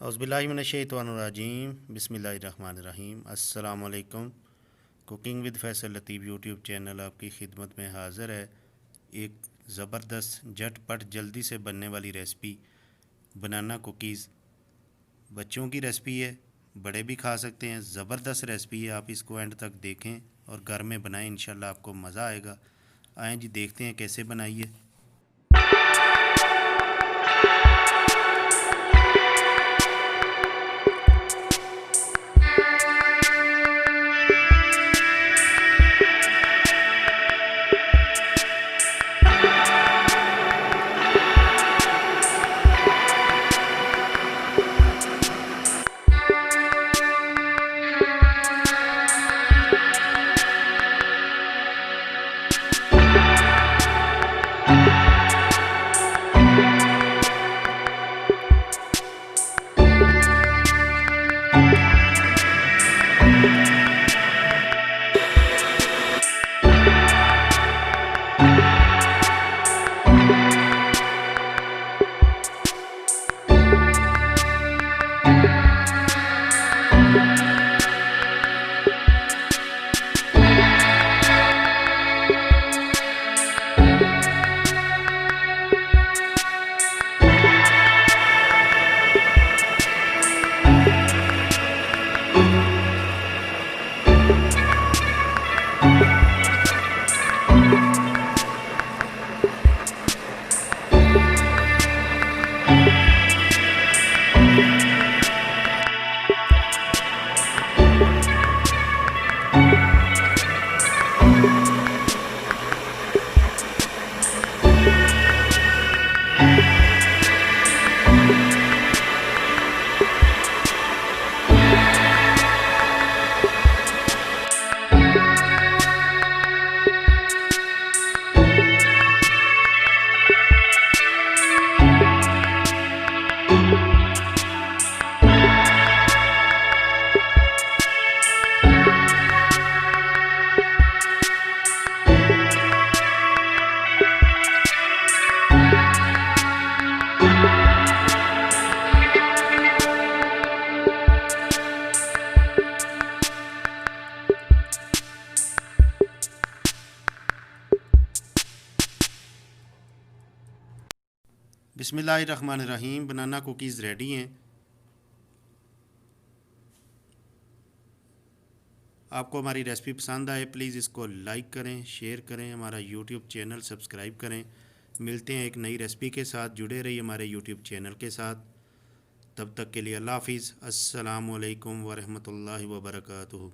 औज़ुबिल्लाहिमिनश्शैतानिर्रजीम बिस्मिल्लाहिर्रहमानिर्रहीम अस्सलाम वालेकुम। Cooking with Faisal Latif YouTube channel आपकी खिदमत में हाज़िर है। एक ज़बरदस्त झटपट जल्दी से बनने वाली रेसिपी बनाना कुकीज़। बच्चों की रेसिपी है, बड़े भी खा सकते हैं। ज़बरदस्त रेसिपी है, आप इसको एंड तक देखें और घर में बनाएं, इंशाल्लाह आपको मज़ा आएगा। आएँ जी, देखते हैं कैसे बनाइए। बिस्मिल्लाहिर्रहमानिर्रहीम। बनाना कुकीज़ रेडी हैं। आपको हमारी रेसिपी पसंद आए प्लीज़ इसको लाइक करें, शेयर करें, हमारा यूट्यूब चैनल सब्सक्राइब करें। मिलते हैं एक नई रेसिपी के साथ। जुड़े रहिए हमारे यूट्यूब चैनल के साथ। तब तक के लिए अल्लाह हाफ़िज़। अस्सलामु अलैकुम वरहमतुल्लाहि वबरकातुहू।